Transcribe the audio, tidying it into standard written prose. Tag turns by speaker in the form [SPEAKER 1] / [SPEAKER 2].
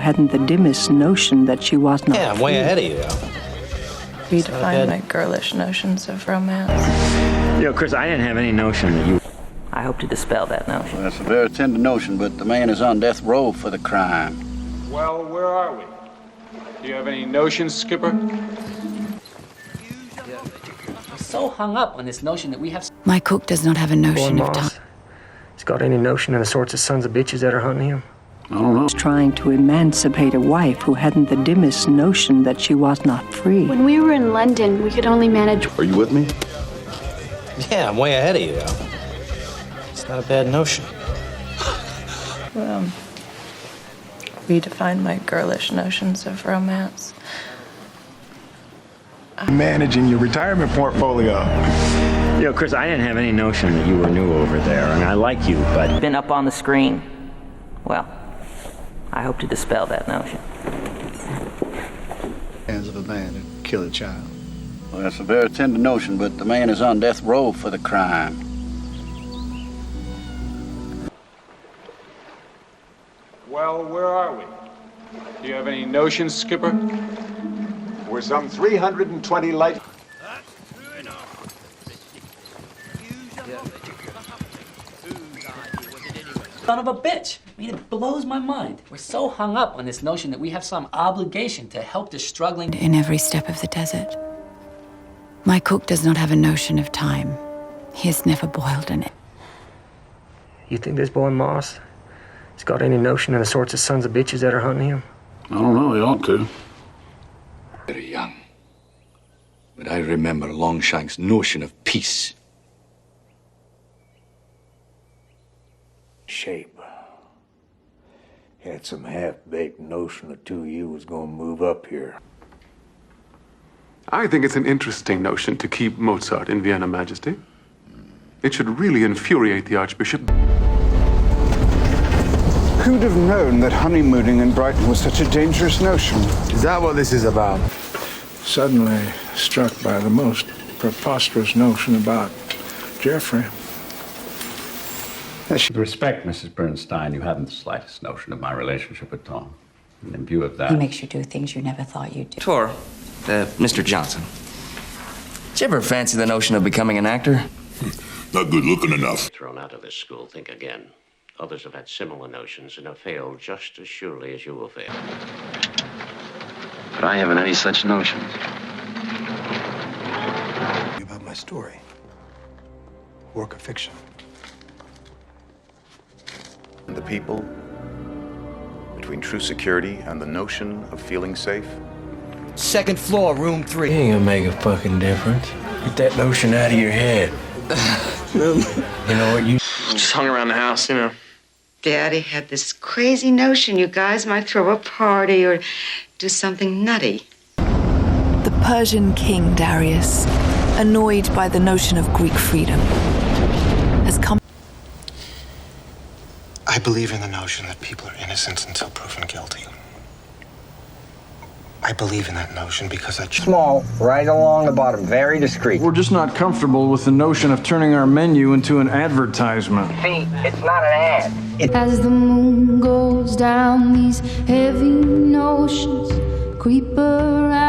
[SPEAKER 1] hadn't the dimmest notion that she was not
[SPEAKER 2] Yeah, I'm way ahead of you.
[SPEAKER 3] Redefine my girlish notions of romance.
[SPEAKER 4] Chris, I didn't have any notion that you...
[SPEAKER 5] I hope to dispel that notion.
[SPEAKER 6] Well, that's a very tender notion, but the man is on death row for the crime.
[SPEAKER 7] Well, where are we? Do you have any notions, Skipper?
[SPEAKER 5] I'm so hung up on this notion that we have...
[SPEAKER 8] My cook does not have a notion of time.
[SPEAKER 4] He's got any notion of the sorts of sons of bitches that are hunting him?
[SPEAKER 6] I don't know.
[SPEAKER 1] trying to emancipate a wife who hadn't the dimmest notion that she was not free.
[SPEAKER 9] When we were in London, we could only manage...
[SPEAKER 6] Are you with me?
[SPEAKER 2] Yeah, I'm way ahead of you. It's not a bad notion.
[SPEAKER 3] Redefine my girlish notions of romance.
[SPEAKER 10] Managing your retirement portfolio.
[SPEAKER 4] Chris, I didn't have any notion that you were new over there, and I like you, but...
[SPEAKER 5] Been up on the screen. Well, I hope to dispel that notion.
[SPEAKER 11] Hands of a man who killed a child.
[SPEAKER 6] Well, that's a very tender notion, but the man is on death row for the crime.
[SPEAKER 7] Well, where are we? Do you have any notions, Skipper?
[SPEAKER 10] We're some 320 light...
[SPEAKER 5] Son of a bitch! I mean, it blows my mind. We're so hung up on this notion that we have some obligation to help the struggling...
[SPEAKER 8] In every step of the desert. My cook does not have a notion of time. He has never boiled an egg.
[SPEAKER 4] You think this boy Moss has got any notion of the sorts of sons of bitches that are hunting him?
[SPEAKER 6] I don't know, he ought to.
[SPEAKER 11] Very young. But I remember Longshank's notion of peace.
[SPEAKER 12] Shape. Had some half-baked notion the two of you was gonna move up here.
[SPEAKER 13] I think it's an interesting notion to keep Mozart in Vienna, Majesty. It should really infuriate the Archbishop.
[SPEAKER 10] Who'd have known that honeymooning in Brighton was such a dangerous notion?
[SPEAKER 11] Is that what this is about?
[SPEAKER 10] Suddenly struck by the most preposterous notion about Jeffrey.
[SPEAKER 14] With respect, Mrs. Bernstein, you haven't the slightest notion of my relationship with Tom. And in view of that...
[SPEAKER 8] He makes you do things you never thought you'd do.
[SPEAKER 15] Tor, Mr. Johnson. Did you ever fancy the notion of becoming an actor?
[SPEAKER 16] Not good looking enough.
[SPEAKER 17] Thrown out of this school, think again. Others have had similar notions and have failed just as surely as you will fail.
[SPEAKER 11] But I haven't any such notions.
[SPEAKER 12] About my story. Work of fiction.
[SPEAKER 18] The people, between true security and the notion of feeling safe.
[SPEAKER 15] Second floor, room 3.
[SPEAKER 12] It ain't gonna make a fucking difference. Get that notion out of your head. You know what, you
[SPEAKER 15] just hung around the house, you know.
[SPEAKER 19] Daddy had this crazy notion you guys might throw a party or do something nutty.
[SPEAKER 20] The Persian king Darius, annoyed by the notion of Greek freedom, has come...
[SPEAKER 6] I believe in the notion that people are innocent until proven guilty. I believe in that notion because I...
[SPEAKER 2] Small, right along the bottom, very discreet.
[SPEAKER 15] We're just not comfortable with the notion of turning our menu into an advertisement.
[SPEAKER 2] See, it's not an ad.
[SPEAKER 1] As the moon goes down, these heavy notions creep around.